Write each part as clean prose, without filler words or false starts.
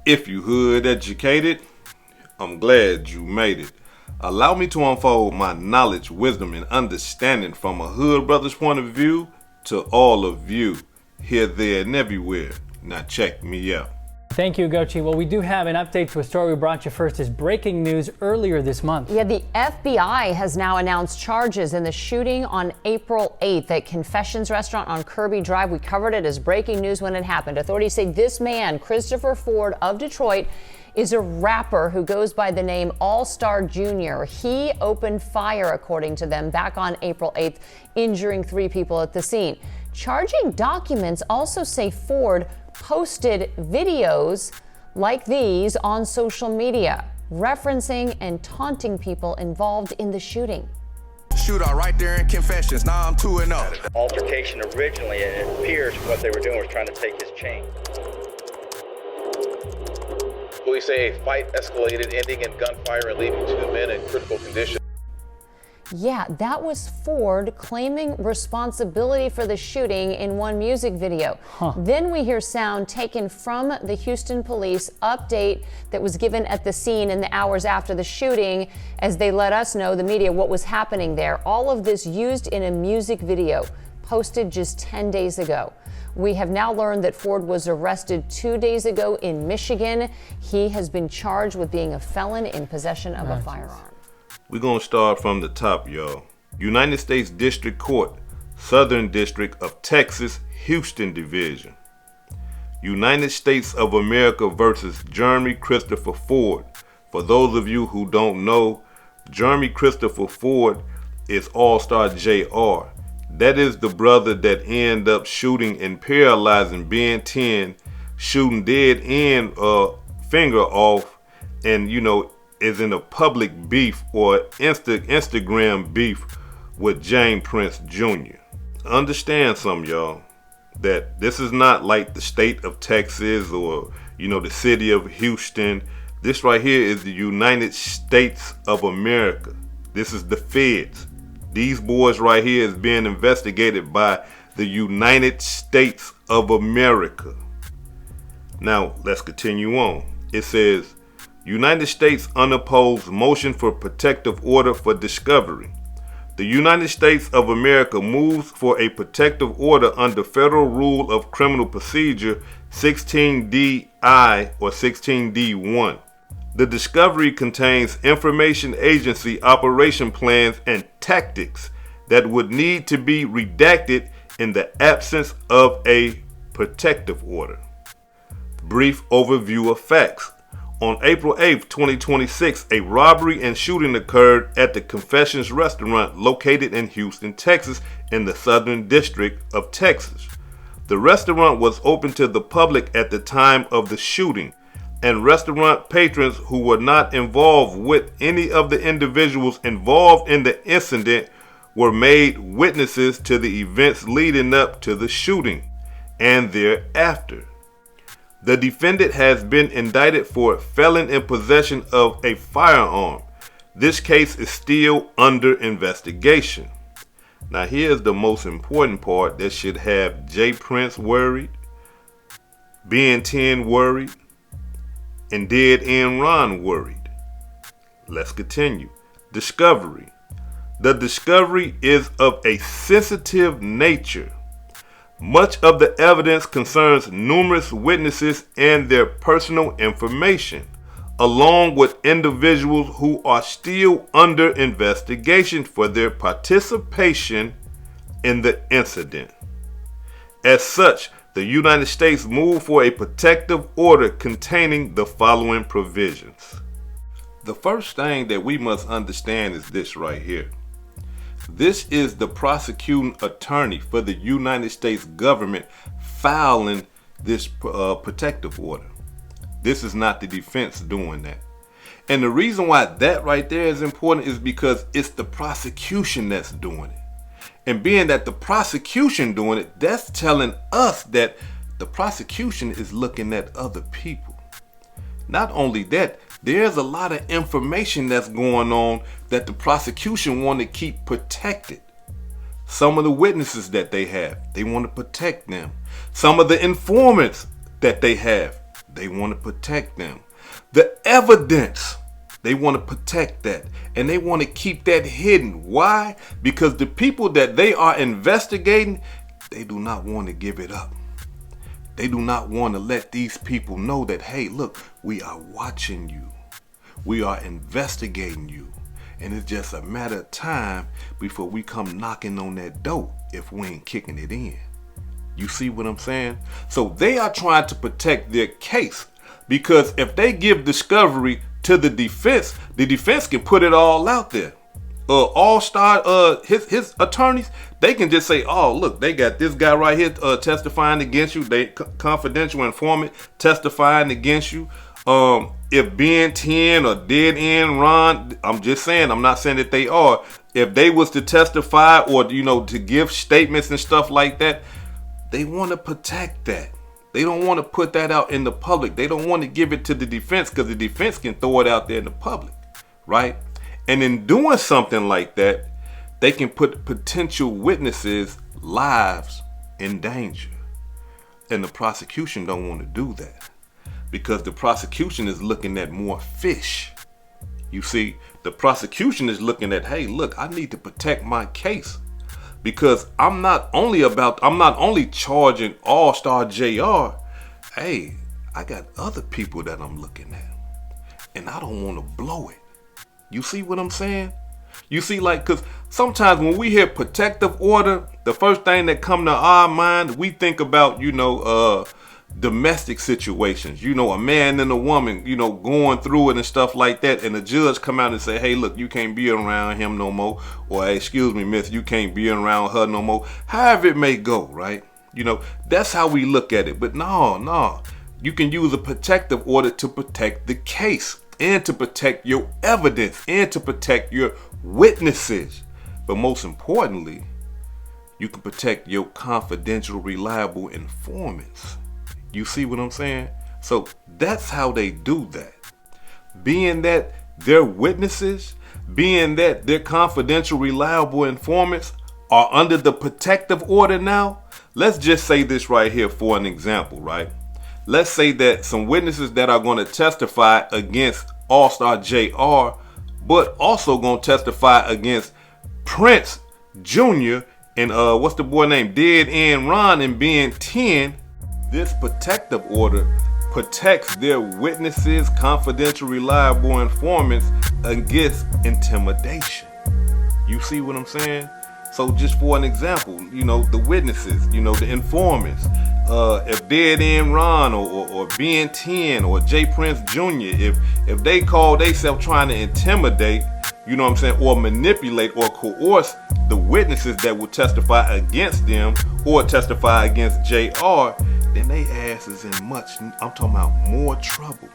If you hood educated, I'm glad you made it. Allow me to unfold my knowledge, wisdom, and understanding from a hood brother's point of view to all of you, here, there, and everywhere. Now check me out. Thank you, Gochi. Well, we do have an update to a story we brought you first as breaking news earlier this month. Yeah, the FBI has now announced charges in the shooting on April 8th at Confessions Restaurant on Kirby Drive. We covered it as breaking news when it happened. Authorities say this man, Christopher Ford of Detroit, is a rapper who goes by the name Allstar Jr. He opened fire, according to them, back on April 8th, injuring 3 people at the scene. Charging documents also say Ford posted videos like these on social media, referencing and taunting people involved in the shooting. Shootout right there in Confessions. Now I'm 2-0. Altercation originally, and it appears what they were doing was trying to take his chain. Police say a fight escalated, ending in gunfire and leaving 2 men in critical condition. Yeah, that was Ford claiming responsibility for the shooting in one music video. Then we hear sound taken from the Houston police update that was given at the scene in the hours after the shooting, as they let us know, the media, what was happening there. All of this used in a music video posted just 10 days ago. We have now learned that Ford was arrested 2 days ago in Michigan. He has been charged with being a felon in possession of a firearm. We're going to start from the top, y'all. United States District Court, Southern District of Texas, Houston Division. United States of America versus Jeremy Christopher Ford. For those of you who don't know, Jeremy Christopher Ford is Allstar Jr. That is the brother that ended up shooting and paralyzing Ben 10, shooting dead end finger off, and is in a public beef or Instagram beef with James Prince Jr. Understand something, y'all, that this is not like the state of Texas or the city of Houston. This right here is the United States of America. This is the feds. These boys right here is being investigated by the United States of America. Now let's continue on. It says, United States unopposed motion for protective order for discovery. The United States of America moves for a protective order under Federal Rule of Criminal Procedure 16D-I or 16D-1. The discovery contains information agency operation plans and tactics that would need to be redacted in the absence of a protective order. Brief overview of facts. On April 8, 2026, a robbery and shooting occurred at the Confessions restaurant located in Houston, Texas, in the Southern District of Texas. The restaurant was open to the public at the time of the shooting, and restaurant patrons who were not involved with any of the individuals involved in the incident were made witnesses to the events leading up to the shooting and thereafter. The defendant has been indicted for felon in possession of a firearm. This case is still under investigation. Now here's the most important part that should have J. Prince worried, Ben 10 worried, and Dead End Ron worried. Let's continue. Discovery. The discovery is of a sensitive nature. Much of the evidence concerns numerous witnesses and their personal information, along with individuals who are still under investigation for their participation in the incident. As such, the United States moved for a protective order containing the following provisions. The first thing that we must understand is this right here. This is the prosecuting attorney for the United States government filing this protective order. This is not the defense doing that. And the reason why that right there is important is because it's the prosecution that's doing it. And being that the prosecution doing it, that's telling us that the prosecution is looking at other people. Not only that, there's a lot of information that's going on that the prosecution want to keep protected. Some of the witnesses that they have, they want to protect them. Some of the informants that they have, They want to protect them. The evidence, they want to protect that. And they want to keep that hidden. Why? Because the people that they are investigating, they do not want to give it up. They do not want to let these people know that, hey, look, we are watching you. We are investigating you. And it's just a matter of time before we come knocking on that door if we ain't kicking it in. You see what I'm saying? So they are trying to protect their case, because if they give discovery to the defense can put it all out there. Allstar, his attorneys, they can just say, oh, look, they got this guy right here testifying against you. They confidential informant testifying against you. If Ben 10 or Dead End Ron, I'm just saying, I'm not saying that they are. If they was to testify or, to give statements and stuff like that, they want to protect that. They don't want to put that out in the public. They don't want to give it to the defense, because the defense can throw it out there in the public, right? And in doing something like that, they can put potential witnesses' lives in danger. And the prosecution don't want to do that, because the prosecution is looking at more fish. You see, the prosecution is looking at, hey, look, I need to protect my case, because I'm not only charging Allstar Jr. Hey, I got other people that I'm looking at, and I don't want to blow it. You see what I'm saying? You see, because sometimes when we hear protective order, the first thing that come to our mind, we think about, domestic situations. A man and a woman, going through it and stuff like that, and the judge come out and say, hey, look, you can't be around him no more, or hey, excuse me, miss, you can't be around her no more. However it may go, right? That's how we look at it. But no, you can use a protective order to protect the case, and to protect your evidence, and to protect your witnesses. But most importantly, you can protect your confidential, reliable informants. You see what I'm saying? So that's how they do that. Being that their witnesses, being that their confidential, reliable informants are under the protective order now, let's just say this right here for an example, right? Let's say that some witnesses that are going to testify against Allstar Jr., but also going to testify against Prince Jr. and what's the boy name? Dead End Ron and Ben 10. This protective order protects their witnesses, confidential, reliable informants against intimidation. You see what I'm saying? So just for an example, the witnesses, the informants, if Dead End Ron or Ben 10 or J Prince Jr., if they call themselves trying to intimidate, or manipulate or coerce the witnesses that will testify against them or testify against JR, then they ass is in I'm talking about more trouble.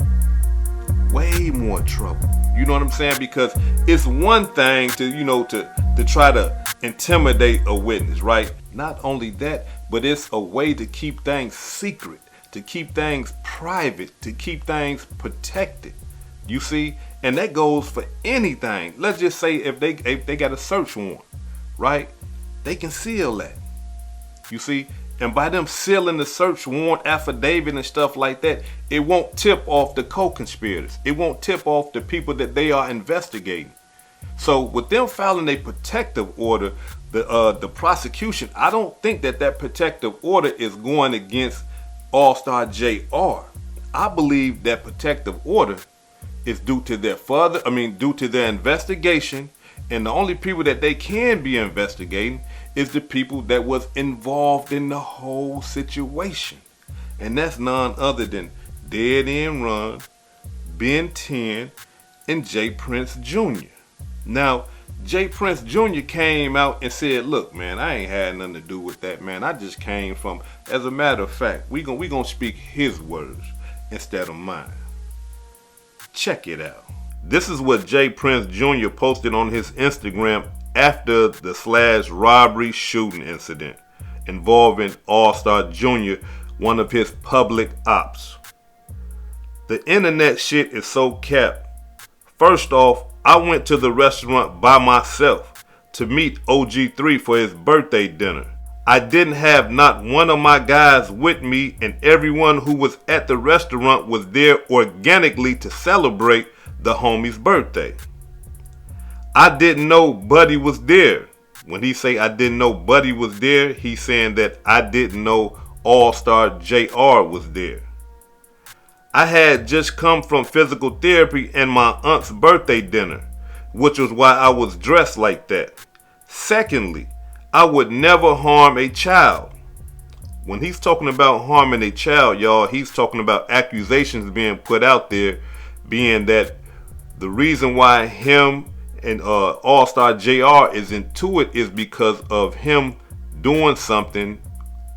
Way more trouble. You know what I'm saying? Because it's one thing to try to intimidate a witness, right? Not only that, but it's a way to keep things secret, to keep things private, to keep things protected. You see? And that goes for anything. Let's just say if they got a search warrant, right? They can seal that. You see? And by them sealing the search warrant affidavit and stuff like that, it won't tip off the co-conspirators. It won't tip off the people that they are investigating. So with them filing a protective order, the prosecution, I don't think that protective order is going against Allstar Jr. I believe that protective order is due to their investigation, and the only people that they can be investigating is the people that was involved in the whole situation. And that's none other than Dead End Ron, Ben 10, and J Prince Jr. Now, J Prince Jr. came out and said, look, man, I ain't had nothing to do with that, man. I just came from, as a matter of fact, we gonna speak his words instead of mine. Check it out. This is what J Prince Jr. posted on his Instagram after the /robbery shooting incident involving Allstar Jr., one of his public ops. The internet shit is so capped. First off, I went to the restaurant by myself to meet OG3 for his birthday dinner. I didn't have not one of my guys with me, and everyone who was at the restaurant was there organically to celebrate the homie's birthday. I didn't know Buddy was there. When he say I didn't know Buddy was there, he's saying that I didn't know Allstar Jr. was there. I had just come from physical therapy and my aunt's birthday dinner, which was why I was dressed like that. Secondly, I would never harm a child. When he's talking about harming a child, y'all, he's talking about accusations being put out there, being that the reason why him and Allstar Jr. is into it is because of him doing something,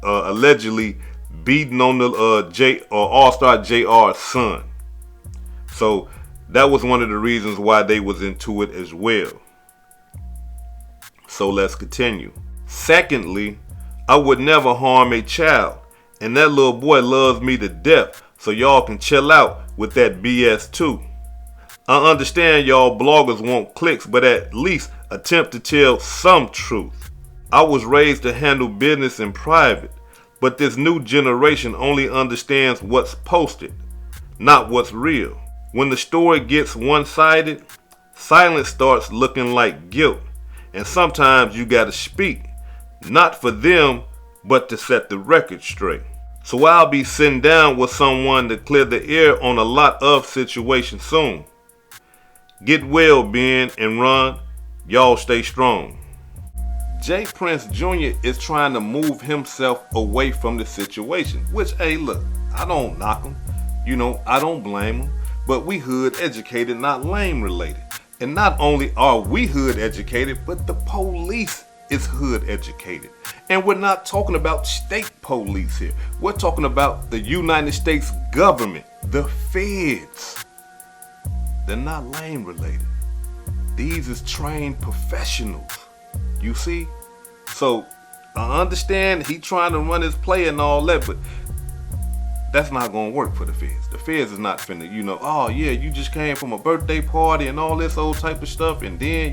allegedly beating on the Allstar Jr.'s son. So that was one of the reasons why they was into it as well. So let's continue. Secondly, I would never harm a child, and that little boy loves me to death, so y'all can chill out with that BS too. I understand y'all bloggers want clicks, but at least attempt to tell some truth. I was raised to handle business in private, but this new generation only understands what's posted, not what's real. When the story gets one-sided, silence starts looking like guilt, and sometimes you gotta speak, not for them, but to set the record straight. So I'll be sitting down with someone to clear the air on a lot of situations soon. Get well, Ben and Ron. Y'all stay strong. J. Prince Jr. is trying to move himself away from the situation, which, hey, look, I don't knock him. You know, I don't blame him. But we hood educated, not lame related. And not only are we hood educated, but the police is hood educated. And we're not talking about state police here. We're talking about the United States government, the feds. They're not lame related. These is trained professionals. You see? So I understand he trying to run his play and all that, but that's not gonna work for the feds. The feds is not finna, oh yeah, you just came from a birthday party and all this old type of stuff, and then,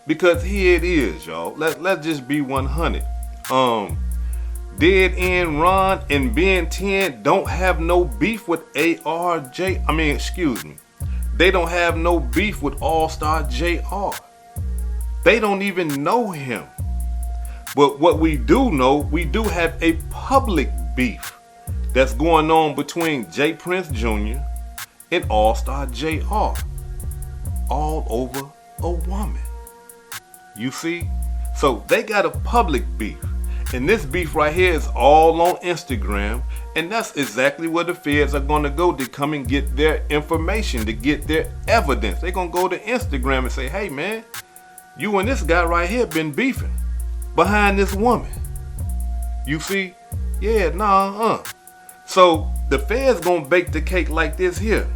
because here it is, y'all. Let's just be 100. Dead End Ron and Ben 10 don't have no beef with They don't have no beef with Allstar Jr. They don't even know him. But what we do know, we do have a public beef that's going on between J. Prince Jr. and Allstar Jr. all over a woman. You see? So they got a public beef. And this beef right here is all on Instagram. And that's exactly where the feds are going to go to come and get their information, to get their evidence. They're going to go to Instagram and say, hey man, you and this guy right here been beefing behind this woman. You see? Yeah, So the feds going to bake the cake like this here.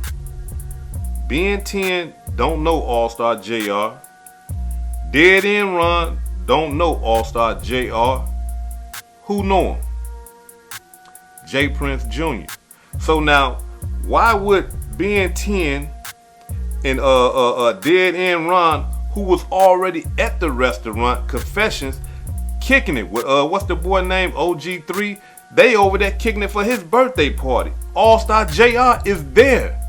Ben 10 don't know Allstar Jr. Dead End Ron don't know Allstar Jr. Who know him? J. Prince Jr. So now, why would Ben 10 and Dead End Ron, who was already at the restaurant, Confessions, kicking it with what's the boy name, OG3? They over there kicking it for his birthday party. Allstar Jr. is there.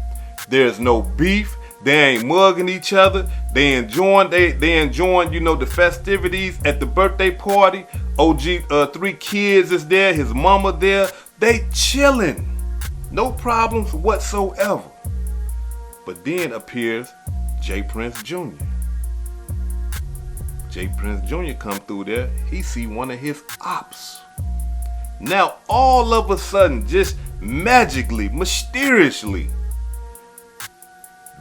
There's no beef. They ain't mugging each other. They enjoying the festivities at the birthday party. OG 3 kids is there, his mama there. They chilling. No problems whatsoever. But then appears J. Prince Jr. J. Prince Jr. come through there. He see one of his ops. Now all of a sudden, just magically, mysteriously,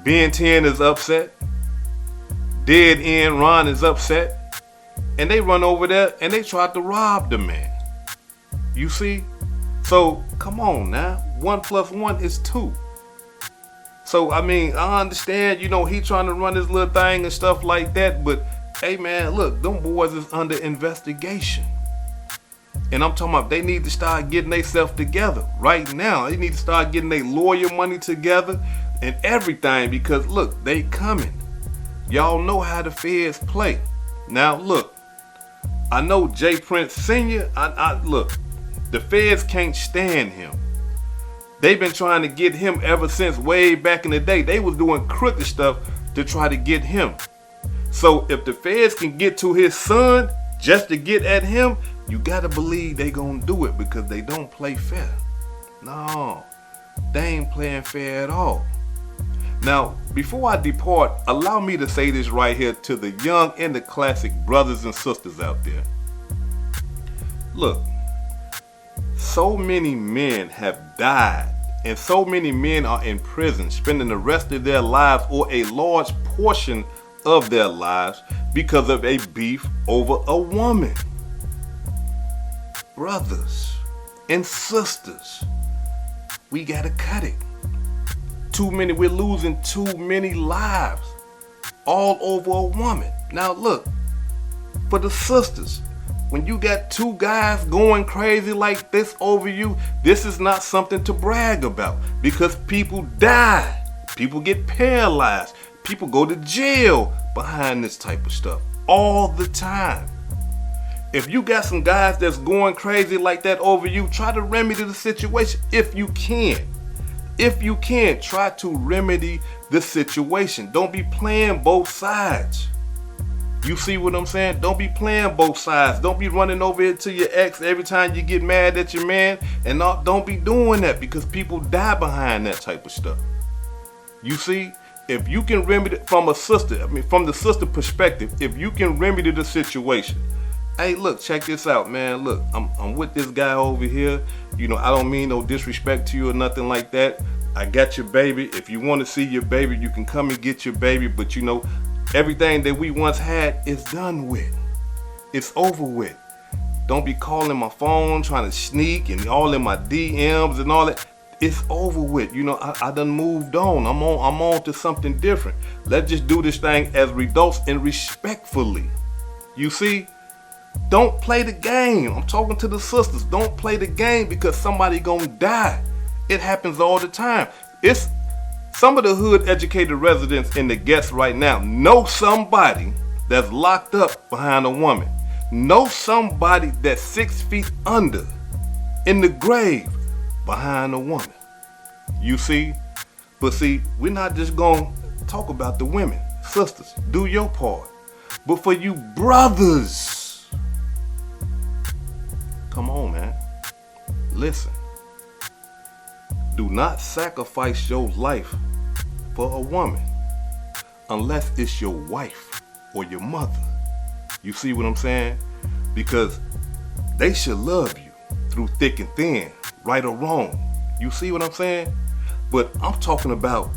Ben 10 is upset. Dead End Ron is upset. And they run over there and they try to rob the man. You see? So, come on now. 1 + 1 is 2. So, I understand, he trying to run his little thing and stuff like that. But, hey man, look, them boys is under investigation. And I'm talking about they need to start getting themselves together right now. They need to start getting their lawyer money together and everything, because look, they coming. Y'all know how the feds play. Now look, I know J. Prince Sr., look, the feds can't stand him. They've been trying to get him ever since way back in the day. They was doing crooked stuff to try to get him. So if the feds can get to his son just to get at him, you gotta believe they gonna do it, because they don't play fair. No, they ain't playing fair at all. Now, before I depart, allow me to say this right here to the young and the classic brothers and sisters out there. Look, so many men have died, and so many men are in prison, spending the rest of their lives or a large portion of their lives because of a beef over a woman. Brothers and sisters, we gotta cut it. We're losing too many lives all over a woman. Now look, for the sisters, when you got two guys going crazy like this over you, this is not something to brag about, because people die, people get paralyzed, people go to jail behind this type of stuff all the time. If you got some guys that's going crazy like that over you, try to remedy the situation if you can. If you can, try to remedy the situation. Don't be playing both sides. You see what I'm saying? Don't be playing both sides. Don't be running over here to your ex every time you get mad at your man. And don't be doing that, because people die behind that type of stuff. You see? If you can remedy it from the sister perspective, if you can remedy the situation. Hey, look, check this out, man. Look, I'm with this guy over here. You know, I don't mean no disrespect to you or nothing like that. I got your baby. If you want to see your baby, you can come and get your baby. But you know, everything that we once had is done with. It's over with. Don't be calling my phone, trying to sneak and all in my DMs and all that. It's over with. You know, I done moved on. I'm on to something different. Let's just do this thing as adults and respectfully. You see? Don't play the game. I'm talking to the sisters. Don't play the game, because somebody gonna die. It happens all the time. It's some of the hood educated residents and the guests right now know somebody that's locked up behind a woman. Know somebody that's 6 feet under in the grave behind a woman. You see? But see, we're not just gonna talk about the women. Sisters, do your part. But for you brothers, come on, man. Listen. Do not sacrifice your life for a woman unless it's your wife or your mother. You see what I'm saying? Because they should love you through thick and thin, right or wrong. You see what I'm saying? But I'm talking about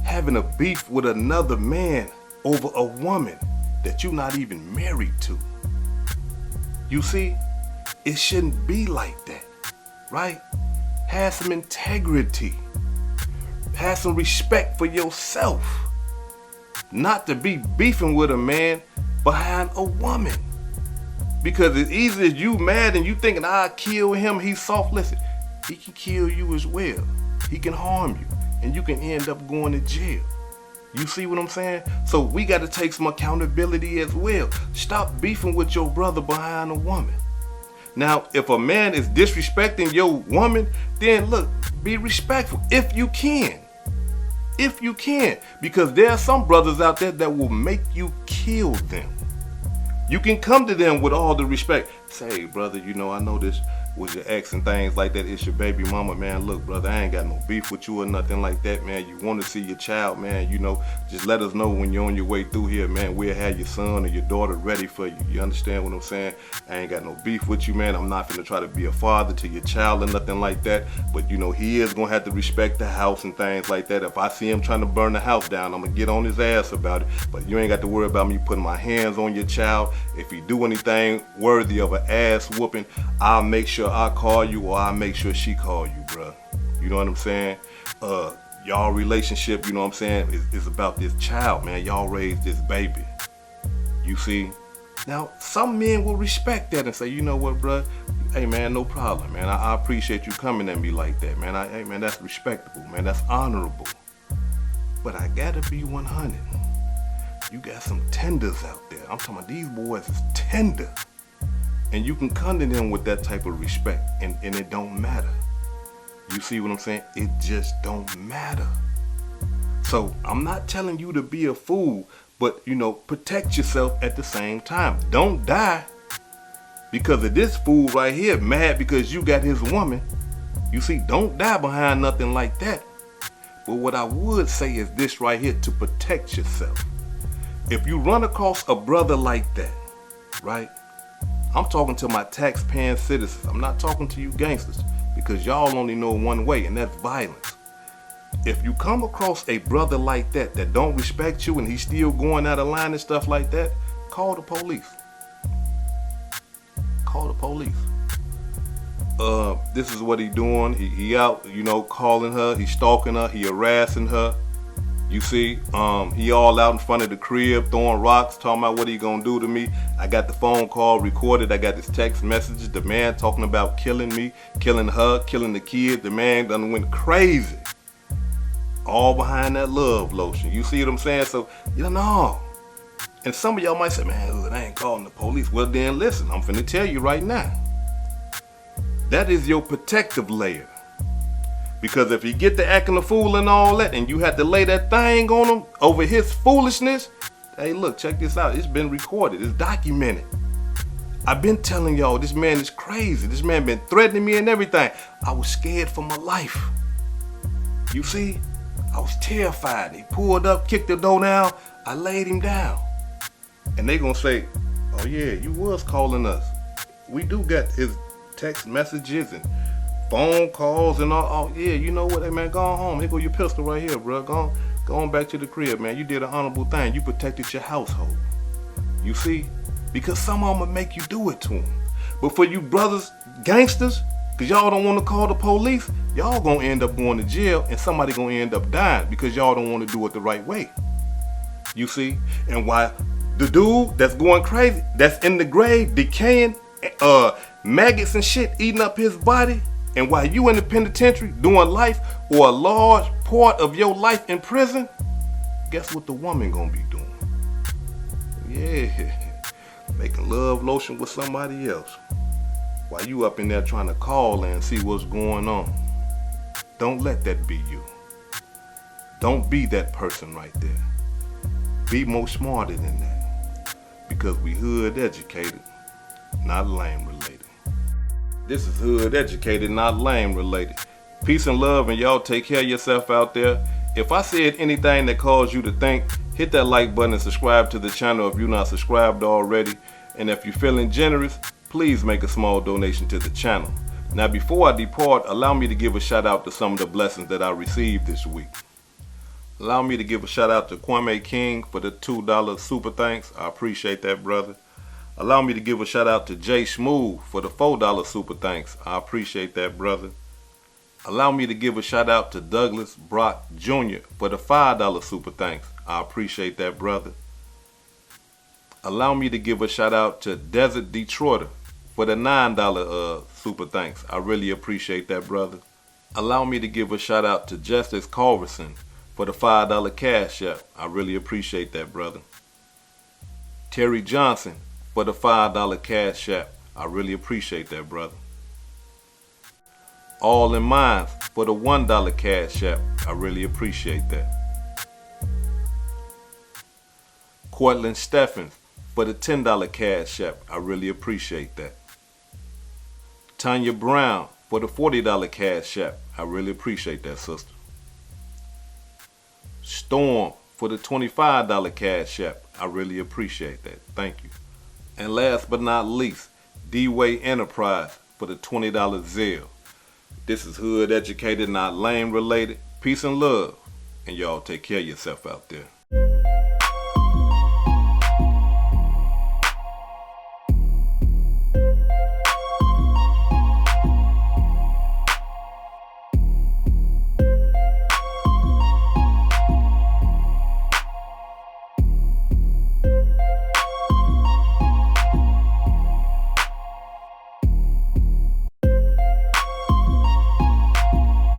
having a beef with another man over a woman that you're not even married to. You see? It shouldn't be like that, right? Have some integrity. Have some respect for yourself. Not to be beefing with a man behind a woman. Because as easy as you mad and you thinking, I'll kill him, he's soft. Listen, he can kill you as well. He can harm you, and you can end up going to jail. You see what I'm saying? So we got to take some accountability as well. Stop beefing with your brother behind a woman. Now, if a man is disrespecting your woman, then look, be respectful if you can. If you can. Because there are some brothers out there that will make you kill them. You can come to them with all the respect. Say, hey, brother, you know, I know this was your ex and things like that. It's your baby mama, man. Look, brother, I ain't got no beef with you or nothing like that, man. You want to see your child, man. You know, just let us know when you're on your way through here, man. We'll have your son or your daughter ready for you. You understand what I'm saying? I ain't got no beef with you, man. I'm not finna try to be a father to your child or nothing like that. But, you know, he is going to have to respect the house and things like that. If I see him trying to burn the house down, I'm going to get on his ass about it. But you ain't got to worry about me putting my hands on your child. If he do anything worthy of an ass whooping, I'll make sure I call you, or I'll make sure she call you, bruh. You know what I'm saying? Y'all relationship, you know what I'm saying, is about this child, man. Y'all raised this baby. You see? Now, some men will respect that and say, you know what, bruh? Hey, man, no problem, man. I appreciate you coming at me like that, man. Hey, man, that's respectable, man. That's honorable. But I gotta be 100. You got some tenders out there. I'm talking about these boys is tender. And you can come to them with that type of respect, and it don't matter. You see what I'm saying? It just don't matter. So I'm not telling you to be a fool, but you know, protect yourself at the same time. Don't die because of this fool right here, mad because you got his woman. You see, don't die behind nothing like that. But what I would say is this right here, to protect yourself. If you run across a brother like that, right? I'm talking to my tax-paying citizens. I'm not talking to you gangsters, because y'all only know one way, and that's violence. If you come across a brother like that don't respect you and he's still going out of line and stuff like that, call the police. Call the police. This is what he doing. He out, you know, calling her, he stalking her, he harassing her. You see, he all out in front of the crib throwing rocks, talking about what he gonna do to me. I got the phone call recorded. I got his text messages. The man talking about killing me, killing her, killing the kids. The man done went crazy. All behind that love lotion. You see what I'm saying? So, you know. And some of y'all might say, man, I ain't calling the police. Well, then listen, I'm finna tell you right now. That is your protective layer. Because if he get to acting a fool and all that, and you had to lay that thing on him over his foolishness, hey, look, check this out. It's been recorded. It's documented. I've been telling y'all, this man is crazy. This man been threatening me and everything. I was scared for my life. You see? I was terrified. He pulled up, kicked the door down. I laid him down. And they gonna say, oh yeah, you was calling us. We do got his text messages and phone calls and all. Oh yeah, you know what? Hey man, go on home. Here go your pistol right here, bro. Go on back to the crib, man. You did an honorable thing. You protected your household. You see? Because some of them will make you do it to them. But for you brothers, gangsters, because y'all don't want to call the police, y'all gonna end up going to jail and somebody gonna end up dying because y'all don't want to do it the right way. You see? And why the dude that's going crazy, that's in the grave, decaying, maggots and shit eating up his body, and while you in the penitentiary doing life or a large part of your life in prison, guess what the woman gonna be doing? Yeah, making love lotion with somebody else. While you up in there trying to call and see what's going on. Don't let that be you. Don't be that person right there. Be more smarter than that. Because we hood educated, not lame related. This is hood educated, not lame related. Peace and love, and y'all take care of yourself out there. If I said anything that caused you to think, hit that like button and subscribe to the channel if you're not subscribed already. And if you're feeling generous, please make a small donation to the channel. Now before I depart, allow me to give a shout out to some of the blessings that I received this week. Allow me to give a shout out to Kwame King for the $2 super thanks. I appreciate that, brother. Allow me to give a shout out to Jay Smooth for the $4 super thanks. I appreciate that, brother. Allow me to give a shout out to Douglas Brock Jr. for the $5 super thanks. I appreciate that, brother. Allow me to give a shout out to Desert Detroiter for the $9 super thanks. I really appreciate that, brother. Allow me to give a shout out to Justice Culverson for the $5 cash app. I really appreciate that, brother. Terry Johnson for the $5 cash app. I really appreciate that, brother. All in Minds for the $1 cash app. I really appreciate that. Cortland Steffens for the $10 cash app. I really appreciate that. Tanya Brown for the $40 cash app. I really appreciate that, sister. Storm for the $25 cash app. I really appreciate that. Thank you. And last but not least, D-Way Enterprise for the $20 Zelle. This is hood educated, not lame related. Peace and love. And y'all take care of yourself out there.